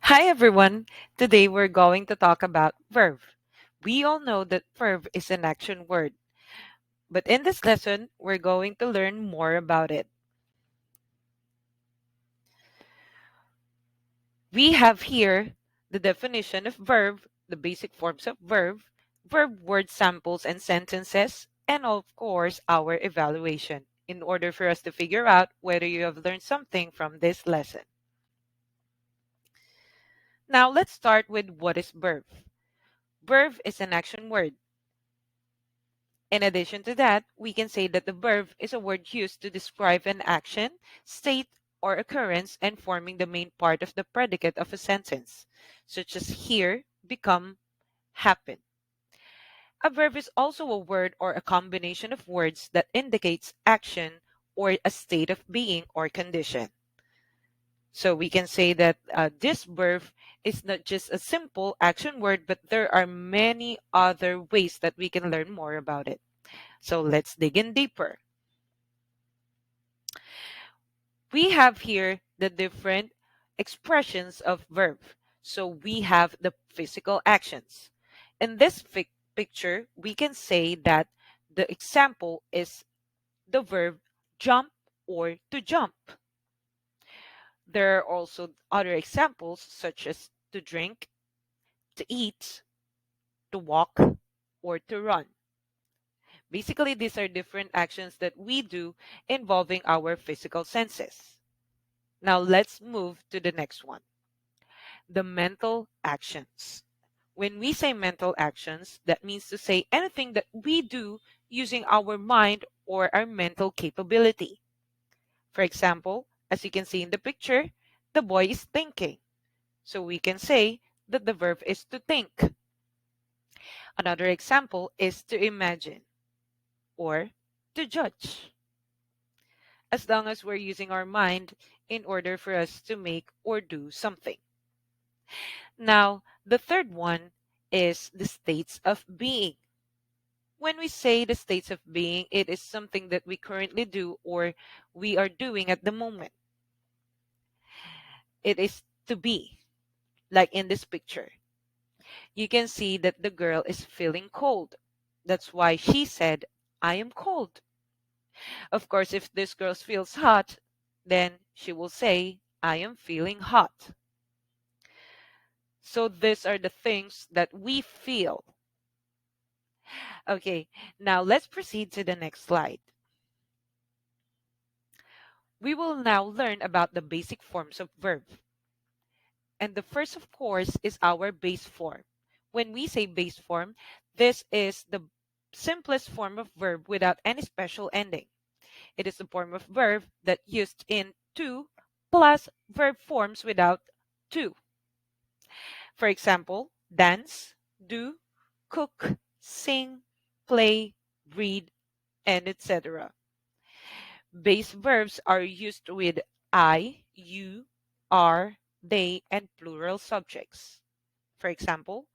Hi everyone! Today we're going to talk about verb. We all know that verb is an action word, but in this lesson, we're going to learn more about it. We have here the definition of verb, the basic forms of verb word samples and sentences, and of course, our evaluation in order for us to figure out whether you have learned something from this lesson. Now, let's start with what is verb. Verb is an action word. In addition to that, we can say that the verb is a word used to describe an action, state, or occurrence and forming the main part of the predicate of a sentence, such as hear, become, happen. A verb is also a word or a combination of words that indicates action or a state of being or condition. So we can say that this verb is not just a simple action word, but there are many other ways that we can learn more about it. So let's dig in deeper. We have here the different expressions of verb. So we have the physical actions. In this picture, we can say that the example is the verb jump or to jump. There are also other examples such as to drink, to eat, to walk, or to run. Basically, these are different actions that we do involving our physical senses. Now let's move to the next one, the mental actions. When we say mental actions, that means to say anything that we do using our mind or our mental capability. For example, as you can see in the picture, the boy is thinking. So we can say that the verb is to think. Another example is to imagine or to judge. As long as we're using our mind in order for us to make or do something. Now, the third one is the states of being. When we say the states of being, it is something that we currently do or we are doing at the moment. It is to be, like in this picture. You can see that the girl is feeling cold. That's why she said, I am cold. Of course, if this girl feels hot, then she will say, I am feeling hot. So these are the things that we feel. Okay, now let's proceed to the next slide. We will now learn about the basic forms of verb. And the first, of course, is our base form. When we say base form, this is the simplest form of verb without any special ending. It is the form of verb that used in to plus verb forms without to. For example, dance, do, cook, sing, play, read, and etc. Base verbs are used with I, you, are, they, and plural subjects. For example,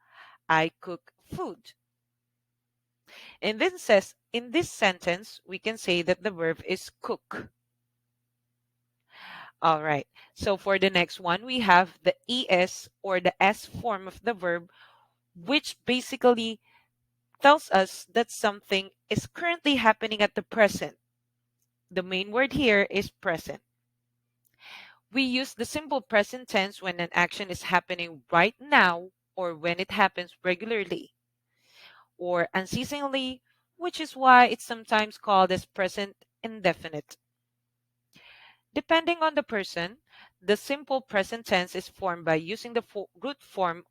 I cook food. In this sentence, we can say that the verb is cook. All right. So for the next one, we have the es or the s form of the verb, which basically tells us that something is currently happening at the present. The main word here is present. We use the simple present tense when an action is happening right now or when it happens regularly or unceasingly, which is why it's sometimes called as present indefinite. Depending on the person, the simple present tense is formed by using the root form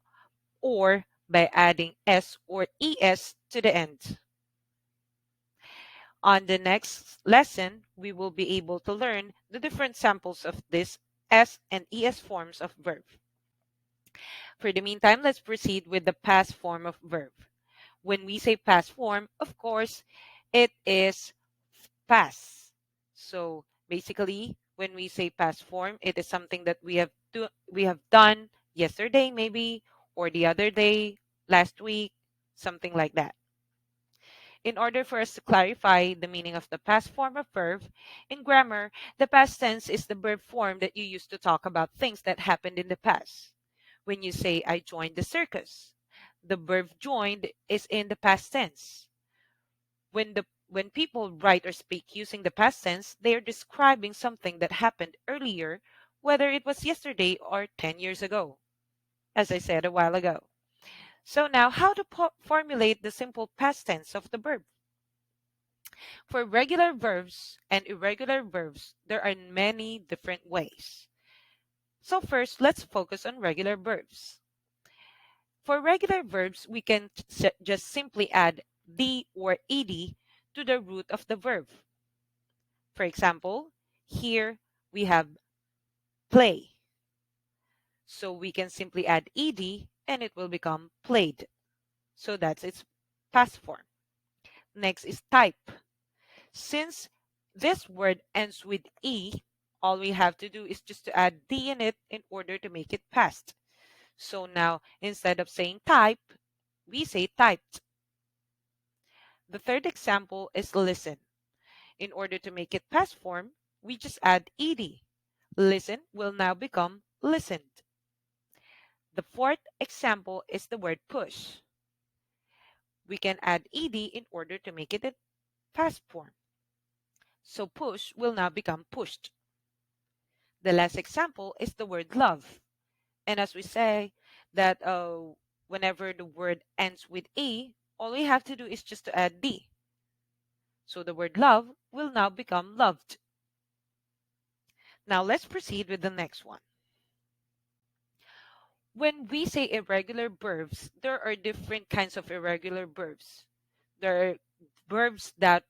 or by adding s or es to the end. On the next lesson, we will be able to learn the different samples of this s and es forms of verb. For the meantime, let's proceed with the past form of verb. When we say past form, of course, it is past. So basically, when we say past form, it is something that we have done yesterday maybe or the other day, last week, something like that. In order for us to clarify the meaning of the past form of verb, in grammar, the past tense is the verb form that you use to talk about things that happened in the past. When you say, I joined the circus, the verb joined is in the past tense. When people write or speak using the past tense, they are describing something that happened earlier, whether it was yesterday or 10 years ago, as I said a while ago. So now, how to formulate the simple past tense of the verb? For regular verbs and irregular verbs, there are many different ways. So first, let's focus on regular verbs. For regular verbs, we can just simply add the or ed to the root of the verb. For example, here we have play. So we can simply add ed and it will become played. So that's its past form. Next is type. Since this word ends with e, all we have to do is just to add d in it in order to make it past. So now, instead of saying type, we say typed. The third example is listen. In order to make it past form, we just add ed. Listen will now become listened. The fourth example is the word push. We can add ed in order to make it a past form. So push will now become pushed. The last example is the word love. And as we say that whenever the word ends with e, all we have to do is just to add d. So the word love will now become loved. Now let's proceed with the next one. When we say irregular verbs, there are different kinds of irregular verbs. There are verbs that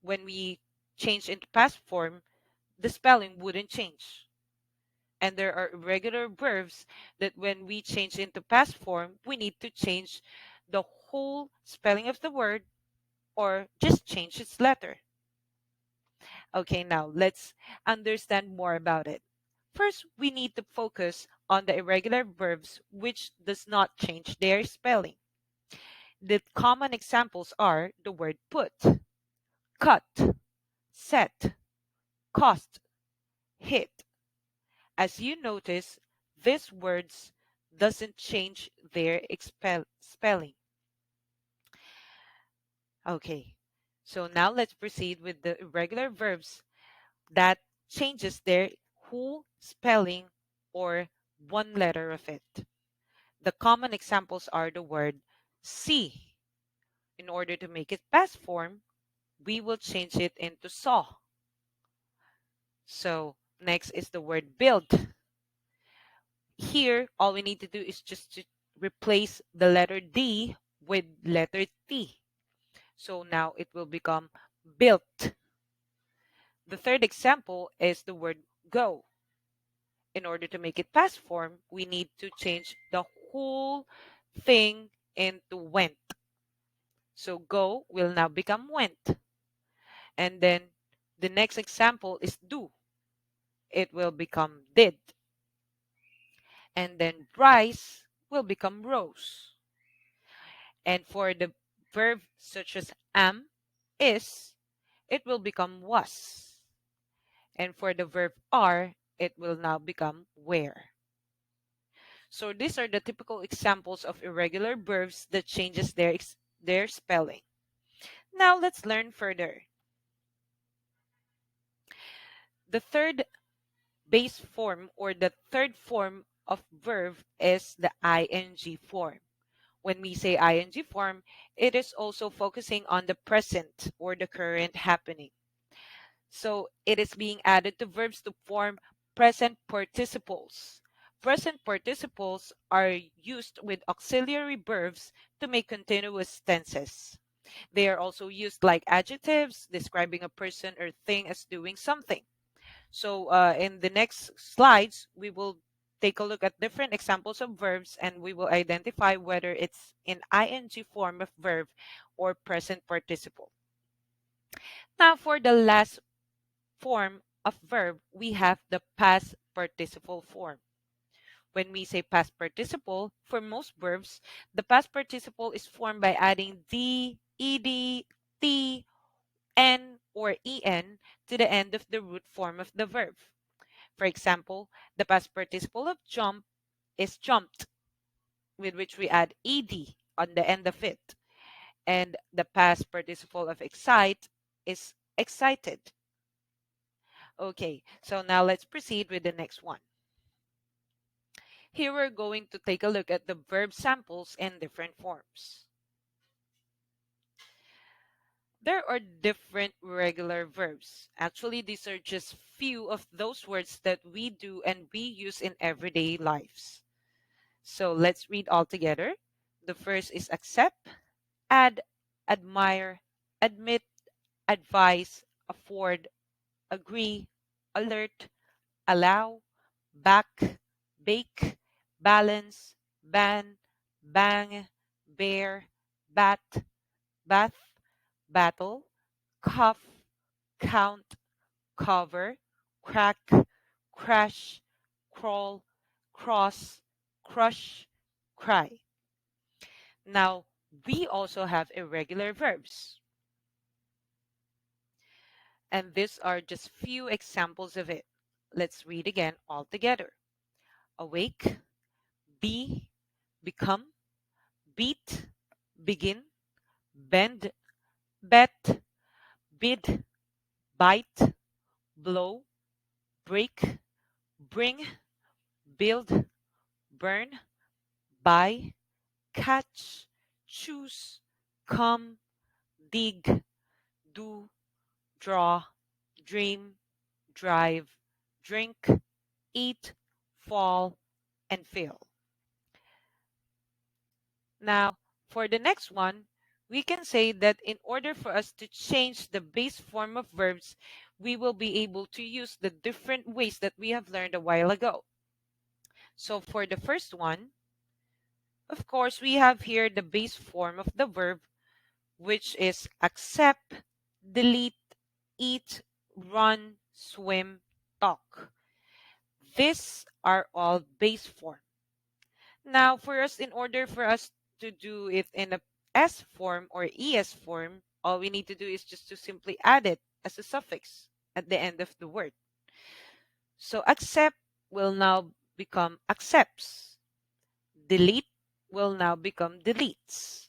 when we change into past form, the spelling wouldn't change. And there are irregular verbs that when we change into past form, we need to change the whole spelling of the word or just change its letter. Okay, now let's understand more about it. First, we need to focus on the irregular verbs which does not change their spelling. The common examples are the word put, cut, set, cost, hit. As you notice, these words doesn't change their spelling. Okay, so now let's proceed with the irregular verbs that changes their whole spelling or one letter of it. The common examples are the word see. In order to make it past form, we will change it into saw. So next is the word build. Here, all we need to do is just to replace the letter D with letter T. So now it will become built. The third example is the word go. In order to make it past form, we need to change the whole thing into went. So go will now become went. And then the next example is do. It will become did. And then rise will become rose. And for the verb such as am, is, it will become was. And for the verb are, it will now become were. So these are the typical examples of irregular verbs that changes their spelling. Now let's learn further. The third base form or the third form of verb is the ing form. When we say ing form, it is also focusing on the present or the current happening. So it is being added to verbs to form present participles. Present participles are used with auxiliary verbs to make continuous tenses. They are also used like adjectives describing a person or thing as doing something. So in the next slides, we will take a look at different examples of verbs and we will identify whether it's in ing form of verb or present participle. Now for the last form of verb, we have the past participle form. When we say past participle, for most verbs, the past participle is formed by adding d, ed, t, n, or en to the end of the root form of the verb. For example, the past participle of jump is jumped. with which we add ed on the end of it. And the past participle of excite is excited. Okay, so now let's proceed with the next one. Here we're going to take a look at the verb samples in different forms. There are different regular verbs. Actually, these are just few of those words that we do and we use in everyday lives. So let's read all together. The first is accept, add, admire, admit, advise, afford, agree, alert, allow, back, bake, balance, ban, bang, bear, bat, bath, battle, cuff, count, cover, crack, crash, crawl, cross, crush, cry. Now, we also have irregular verbs. And these are just few examples of it. Let's read again all together. Awake, be, become, beat, begin, bend, bet, bid, bite, blow, break, bring, build, burn, buy, catch, choose, come, dig, do, draw, dream, drive, drink, eat, fall, and fail. Now, for the next one, we can say that in order for us to change the base form of verbs, we will be able to use the different ways that we have learned a while ago. So for the first one, of course, we have here the base form of the verb, which is accept, delete, eat, run, swim, talk. These are all base form. Now, in order for us to do it in a S form or ES form, all we need to do is just to simply add it as a suffix at the end of the word. So accept will now become accepts. Delete will now become deletes.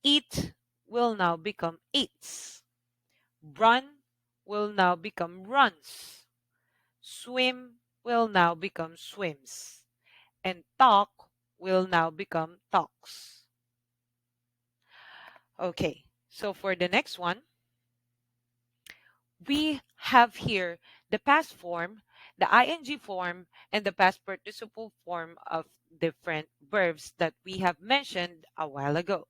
Eat will now become eats. Run will now become runs. Swim will now become swims. And talk will now become talks. Okay, so for the next one, we have here the past form, the ing form, and the past participle form of different verbs that we have mentioned a while ago.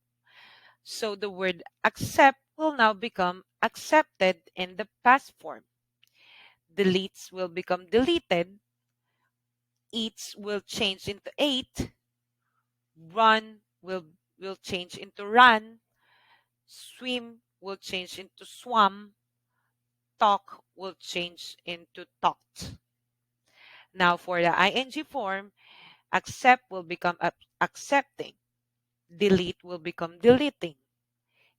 So the word accept will now become accepted in the past form. Deletes will become deleted. Eats will change into ate. Run will change into run. Swim will change into swam. Talk will change into talked. Now for the ing form, accept will become accepting. Delete will become deleting.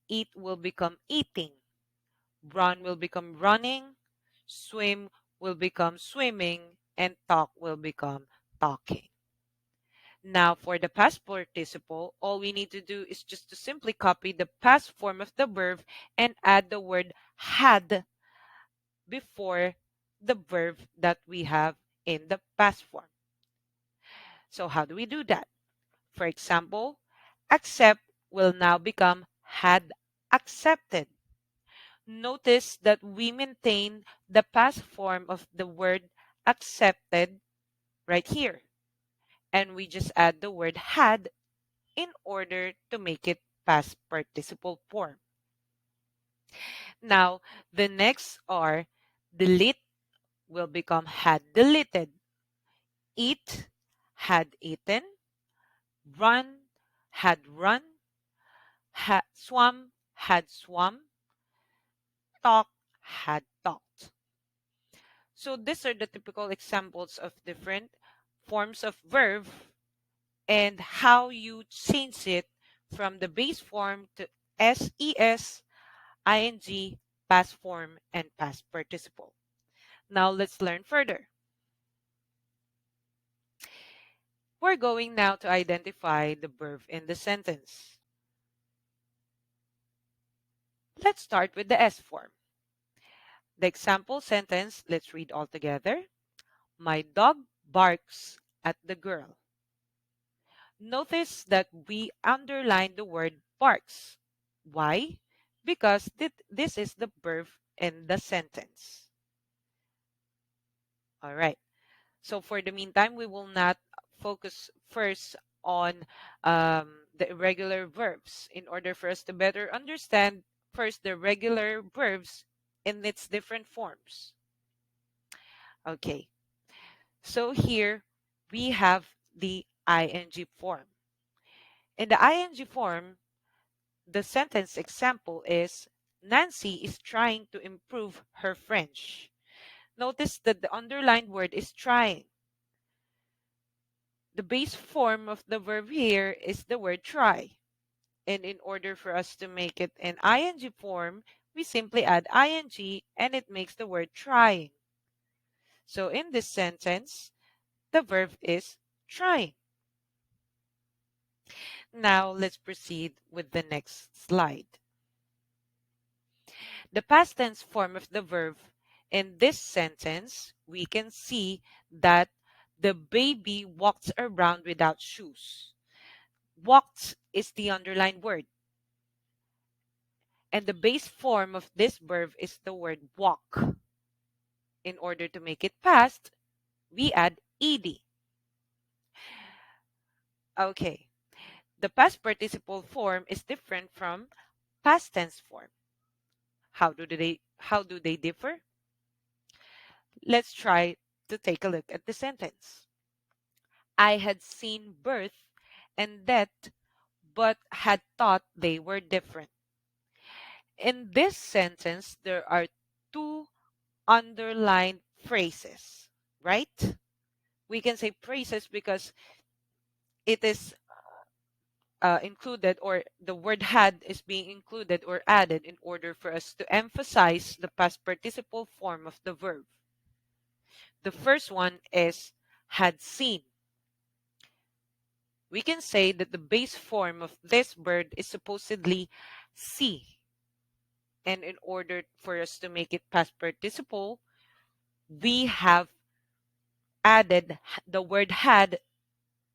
Eat will become eating. Run will become running. Swim will become swimming. And talk will become talking. Now for the past participle, all we need to do is just to simply copy the past form of the verb and add the word had before the verb that we have in the past form. So how do we do that? For example, accept will now become had accepted. Notice that we maintain the past form of the word accepted right here. And we just add the word had in order to make it past participle form. Now, the next are delete will become had deleted. Eat, had eaten. Run, had run. Swam, had swum. Talk, had talked. So these are the typical examples of different forms of verb and how you change it from the base form to SES, ing, past form, and past participle. Now let's learn further. We're going now to identify the verb in the sentence. Let's start with the S form. The example sentence, let's read all together. My dog barks at the girl. Notice that we underline the word barks. Why? Because this is the verb in the sentence. All right. So for the meantime, we will not focus first on the irregular verbs in order for us to better understand first the regular verbs in its different forms. Okay. So here we have the ing form. In the ing form, the sentence example is Nancy is trying to improve her French. Notice that the underlined word is trying. The base form of the verb here is the word try. And in order for us to make it an ing form, we simply add ing and it makes the word trying. So in this sentence, the verb is trying. Now let's proceed with the next slide. The past tense form of the verb in this sentence, we can see that the baby walks around without shoes. Walked is the underlined word. And the base form of this verb is the word walk. In order to make it past, we add ed. Okay. The past participle form is different from past tense form. How do they differ? Let's try to take a look at the sentence. I had seen birth and death, but had thought they were different. In this sentence, there are two underlined phrases, right? We can say phrases because it is included, or the word had is being included or added in order for us to emphasize the past participle form of the verb. The first one is had seen. We can say that the base form of this verb is supposedly see. And in order for us to make it past participle, we have added the word had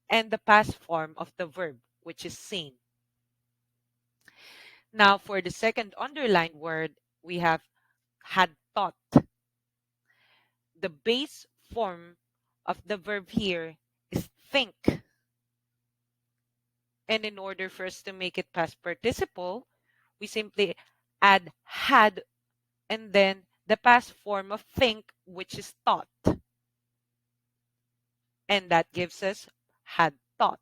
and the past form of the verb, which is seen. Now, for the second underlined word, we have had thought. The base form of the verb here is think. And in order for us to make it past participle, we simply add had and then the past form of think, which is thought. And that gives us had thought.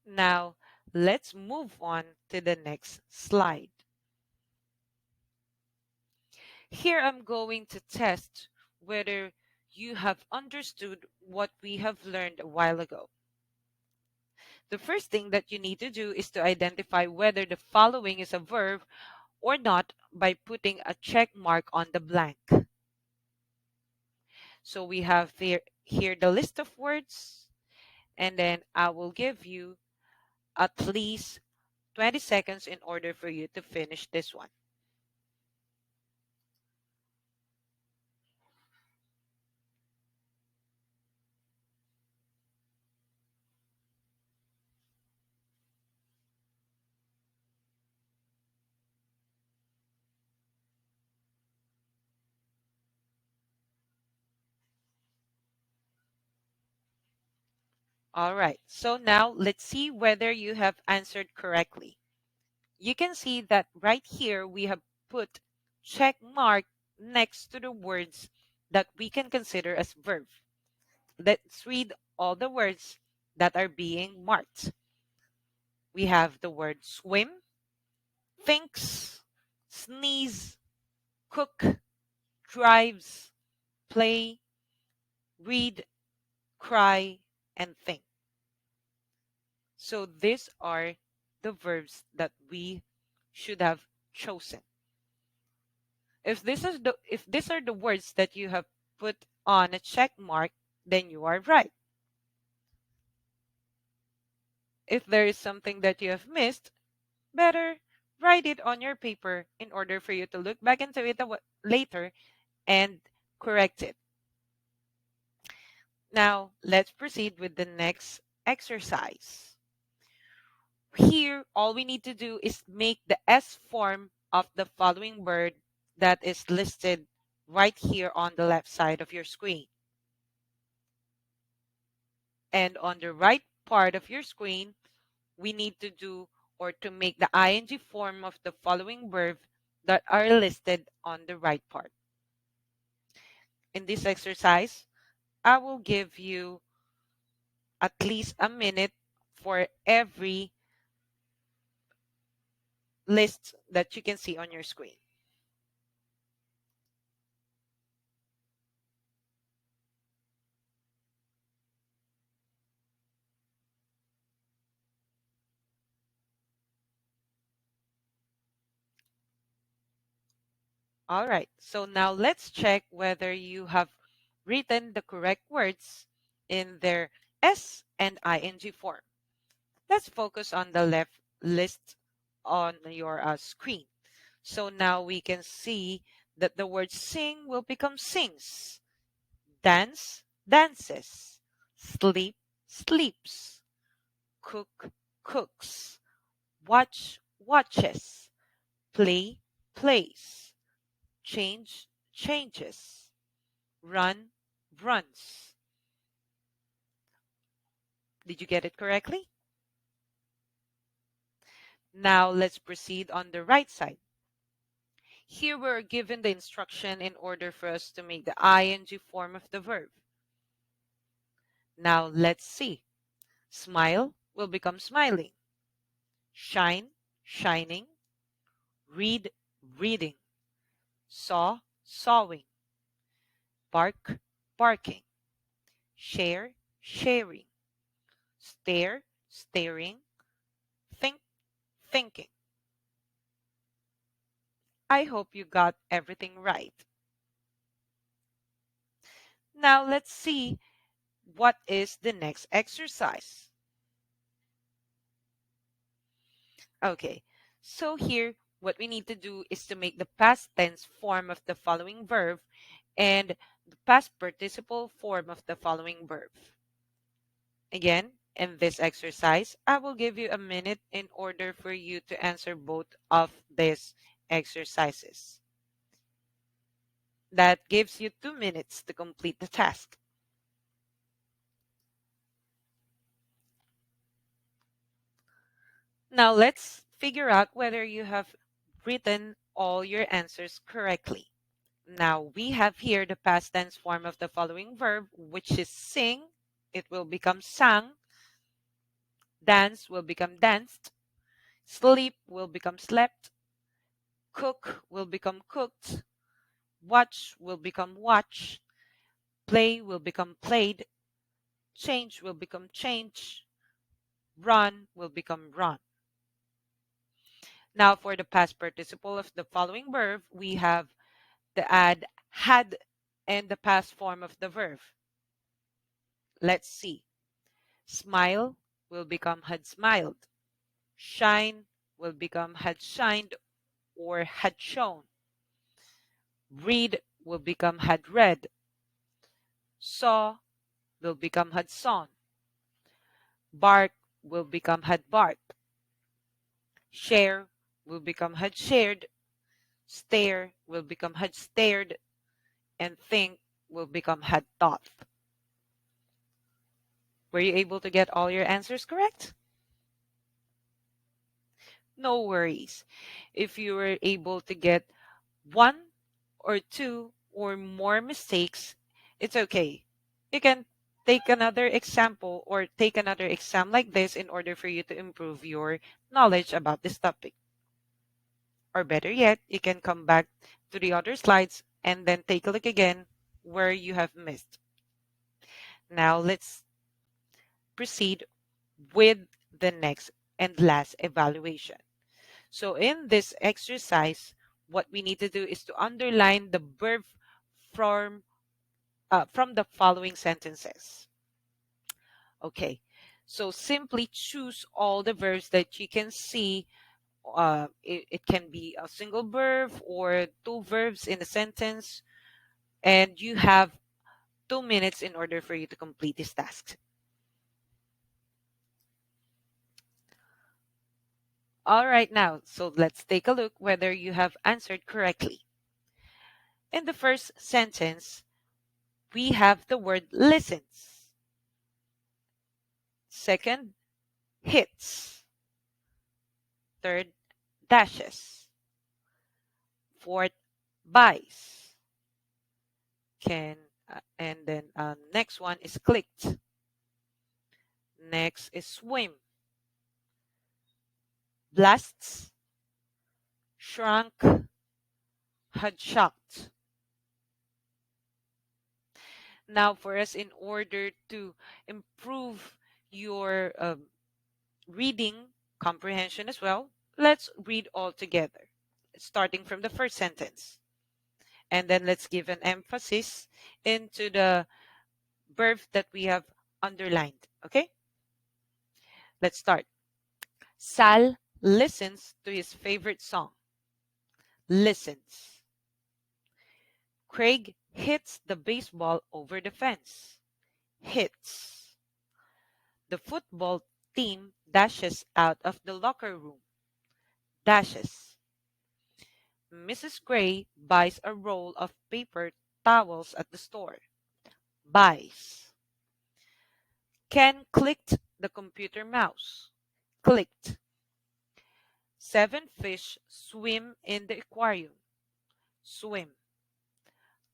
Now, let's move on to the next slide. Here I'm going to test whether you have understood what we have learned a while ago. The first thing that you need to do is to identify whether the following is a verb or not by putting a check mark on the blank. So we have here the list of words, and then I will give you at least 20 seconds in order for you to finish this one. All right, so now let's see whether you have answered correctly. You can see that right here we have put check mark next to the words that we can consider as verb. Let's read all the words that are being marked. We have the word swim, thinks, sneeze, cook, drives, play, read, cry, and think. So these are the verbs that we should have chosen. If these are the words that you have put on a check mark, then you are right. If there is something that you have missed, better write it on your paper in order for you to look back into it later and correct it. Now, let's proceed with the next exercise. Here, all we need to do is make the S form of the following word that is listed right here on the left side of your screen. And on the right part of your screen, we need to do or to make the ing form of the following verb that are listed on the right part. In this exercise, I will give you at least a minute for every list that you can see on your screen. All right, so now let's check whether you have written the correct words in their S and ing form. Let's focus on the left list on your screen. So now we can see that the word sing will become sings, dance, dances, sleep, sleeps, cook, cooks, watch, watches, play, plays, change, changes, run, runs. Did you get it correctly? Now let's proceed on the right side. Here we're given the instruction in order for us to make the ing form of the verb. Now let's see. Smile will become smiling. Shine, shining. Read, reading. Saw, sawing. Bark, barking. Share, sharing. Stare, staring. Think, thinking. I hope you got everything right. Now let's see what is the next exercise. Okay, so here what we need to do is to make the past tense form of the following verb and the past participle form of the following verb. Again, in this exercise, I will give you a minute in order for you to answer both of these exercises. That gives you 2 minutes to complete the task. Now let's figure out whether you have written all your answers correctly. Now we have here the past tense form of the following verb, which is sing. It will become sang. Dance will become danced. Sleep will become slept. Cook will become cooked. Watch will become watch. Play will become played. Change will become change. Run will become run. Now for the past participle of the following verb, we have the add had and the past form of the verb. Let's see. Smile will become had smiled. Shine will become had shined or had shown. Read will become had read. Saw will become had sawn. Bark will become had barked. Share will become had shared. Stare will become had stared. And think will become had thought. Were you able to get all your answers correct? No worries. If you were able to get one or two or more mistakes, it's okay. You can take another example or take another exam like this in order for you to improve your knowledge about this topic. Or better yet, you can come back to the other slides and then take a look again where you have missed. Now let's proceed with the next and last evaluation. So in this exercise, what we need to do is to underline the verb form from the following sentences. Okay, so simply choose all the verbs that you can see. It can be a single verb or two verbs in a sentence, and you have 2 minutes in order for you to complete this task. All right, now, so let's take a look whether you have answered correctly. In the first sentence, we have the word listens. Second, hits. Third, dashes. Fourth, buys. Can and then next one is clicked. Next is swim. Blasts, shrunk, had shocked. Now, for us, in order to improve your reading comprehension as well, let's read all together, starting from the first sentence. And then let's give an emphasis into the verb that we have underlined. Okay? Let's start. Sal listens to his favorite song. Listens. Craig hits the baseball over the fence. Hits. The football team dashes out of the locker room. Dashes. Mrs. Gray buys a roll of paper towels at the store. Buys. Ken clicked the computer mouse. Clicked. 7 fish swim in the aquarium. Swim.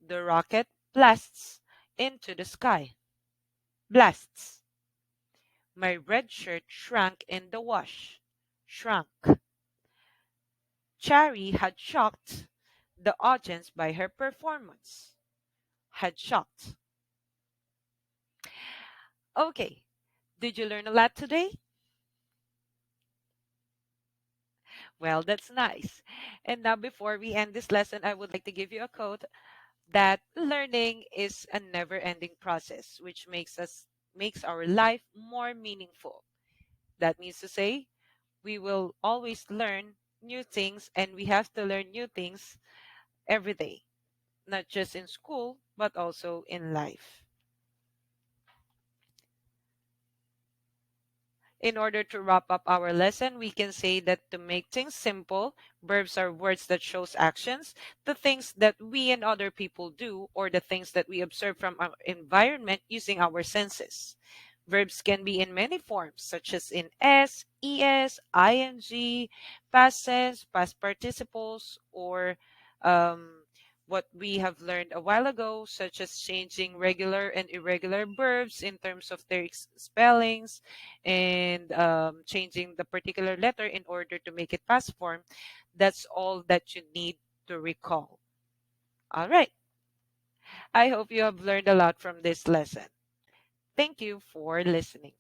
The rocket blasts into the sky. Blasts. My red shirt shrank in the wash. Shrunk. Chari had shocked the audience by her performance. Had shocked. Okay, did you learn a lot today? Well, that's nice. And now, before we end this lesson, I would like to give you a quote that learning is a never-ending process, which makes our life more meaningful. That means to say, we will always learn new things, and we have to learn new things every day, not just in school, but also in life. In order to wrap up our lesson, we can say that to make things simple, verbs are words that shows actions, the things that we and other people do, or the things that we observe from our environment using our senses. Verbs can be in many forms, such as in S, ES, ING, past tense, past participles, or um, what we have learned a while ago, such as changing regular and irregular verbs in terms of their spellings, and changing the particular letter in order to make it past form. That's all that you need to recall. All right. I hope you have learned a lot from this lesson. Thank you for listening.